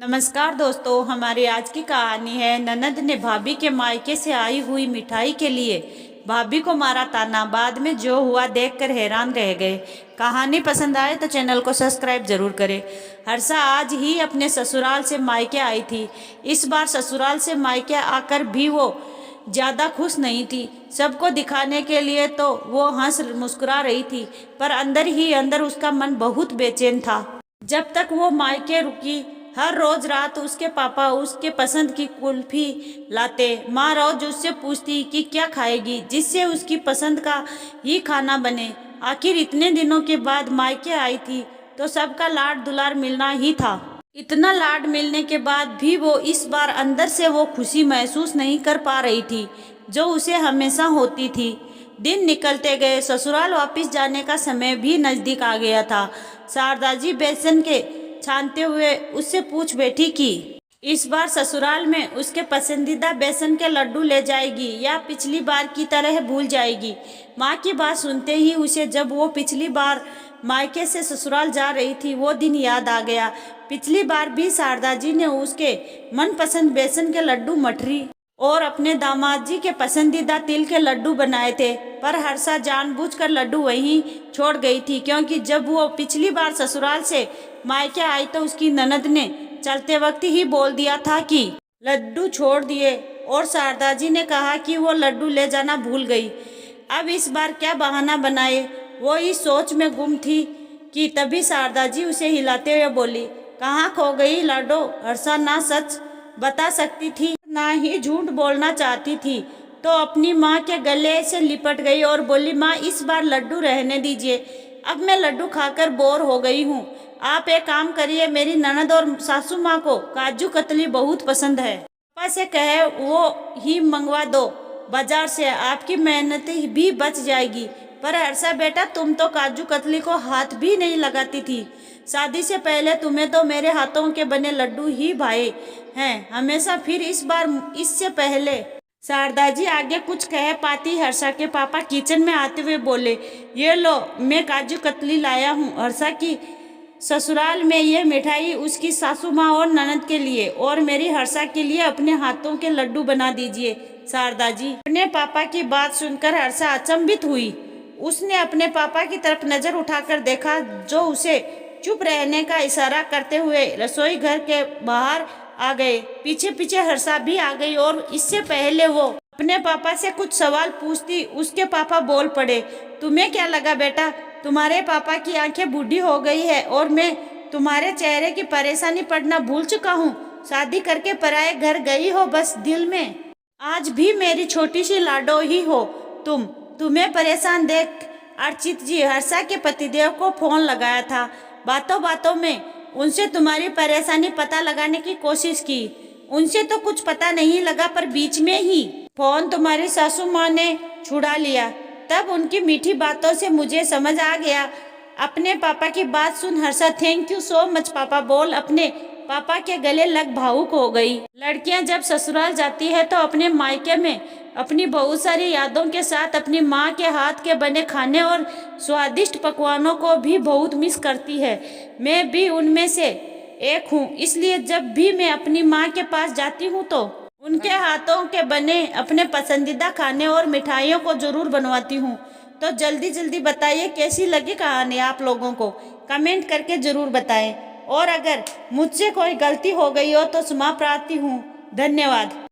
नमस्कार दोस्तों, हमारी आज की कहानी है ननद ने भाभी के मायके से आई हुई मिठाई के लिए भाभी को मारा ताना। बाद में जो हुआ देखकर हैरान रह गए। कहानी पसंद आए तो चैनल को सब्सक्राइब जरूर करें। हर्षा आज ही अपने ससुराल से मायके आई थी। इस बार ससुराल से मायके आकर भी वो ज़्यादा खुश नहीं थी। सबको दिखाने के लिए तो वो हंस मुस्कुरा रही थी, पर अंदर ही अंदर उसका मन बहुत बेचैन था। जब तक वो मायके रुकी, हर रोज रात उसके पापा उसके पसंद की कुल्फी लाते। माँ रोज उससे पूछती कि क्या खाएगी, जिससे उसकी पसंद का ही खाना बने। आखिर इतने दिनों के बाद मायके आई थी तो सबका लाड दुलार मिलना ही था। इतना लाड मिलने के बाद भी वो इस बार अंदर से वो खुशी महसूस नहीं कर पा रही थी जो उसे हमेशा होती थी। दिन निकलते गए, ससुराल वापस जाने का समय भी नजदीक आ गया था। शारदा जी बेसन के छानते हुए उससे पूछ बैठी कि इस बार ससुराल में उसके पसंदीदा बेसन के लड्डू ले जाएगी या पिछली बार की तरह भूल जाएगी। माँ की बात सुनते ही उसे जब वो पिछली बार मायके से ससुराल जा रही थी वो दिन याद आ गया। पिछली बार भी शारदा जी ने उसके मनपसंद बेसन के लड्डू, मठरी और अपने दामाद जी के पसंदीदा तिल के लड्डू बनाए थे, पर हर्षा जानबूझकर लड्डू वहीं छोड़ गई थी, क्योंकि जब वो पिछली बार ससुराल से मायके आई तो उसकी ननद ने चलते वक्त ही बोल दिया था कि लड्डू छोड़ दिए, और शारदा जी ने कहा कि वो लड्डू ले जाना भूल गई। अब इस बार क्या बहाना बनाए, वो इस सोच में गुम थी कि तभी शारदा जी उसे हिलाते हुए बोली, कहाँ खो गई लाडो। हर्षा ना सच बता सकती थी ना ही झूठ बोलना चाहती थी, तो अपनी माँ के गले से लिपट गई और बोली, माँ इस बार लड्डू रहने दीजिए, अब मैं लड्डू खाकर बोर हो गई हूँ। आप एक काम करिए, मेरी ननद और सासू माँ को काजू कतली बहुत पसंद है, पापा से कहे वो ही मंगवा दो बाजार से, आपकी मेहनत भी बच जाएगी। पर हर्षा बेटा, तुम तो काजू कतली को हाथ भी नहीं लगाती थी। शादी से पहले तुम्हें तो मेरे हाथों के बने लड्डू ही भाए हैं हमेशा, फिर इस बार इससे पहले। शारदा जी आगे कुछ कह पाती, हर्षा के पापा किचन में आते हुए बोले, ये लो मैं काजू कतली लाया हूँ। हर्षा की ससुराल में ये मिठाई उसकी सासू माँ और ननद के लिए, और मेरी हर्षा के लिए अपने हाथों के लड्डू बना दीजिए शारदा जी। अपने पापा की बात सुनकर हर्षा अचंभित हुई। उसने अपने पापा की तरफ नजर उठाकर देखा, जो उसे चुप रहने का इशारा करते हुए रसोई घर के बाहर आ गए। पीछे पीछे हर्षा भी आ गई, और इससे पहले वो अपने पापा से कुछ सवाल पूछती, उसके पापा बोल पड़े, तुम्हें क्या लगा बेटा, तुम्हारे पापा की आंखें बूढ़ी हो गई है और मैं तुम्हारे चेहरे की परेशानी पढ़ना भूल चुका हूँ। शादी करके पराए घर गई हो बस दिल में, आज भी मेरी छोटी सी लाडो ही हो तुम्हें परेशान देख अर्चित जी हर्षा के पतिदेव को फोन लगाया था। बातों बातों में उनसे तुम्हारी परेशानी पता लगाने की कोशिश की। उनसे तो कुछ पता नहीं लगा, पर बीच में ही फोन तुम्हारी सासू माँ ने छुड़ा लिया। तब उनकी मीठी बातों से मुझे समझ आ गया। अपने पापा की बात सुन Harsha thank you so much पापा बोल अपने पापा के गले लग भावुक हो गई। लड़कियां जब ससुराल जाती है तो अपने मायके में अपनी बहुत सारी यादों के साथ अपनी माँ के हाथ के बने खाने और स्वादिष्ट पकवानों को भी बहुत मिस करती है। मैं भी उनमें से एक हूँ, इसलिए जब भी मैं अपनी माँ के पास जाती हूँ तो उनके हाथों के बने अपने पसंदीदा खाने और मिठाइयों को जरूर बनवाती हूँ। तो जल्दी जल्दी बताइए कैसी लगी कहानी आप लोगों को, कमेंट करके जरूर बताएं, और अगर मुझसे कोई गलती हो गई हो तो क्षमा प्रार्थी हूँ। धन्यवाद।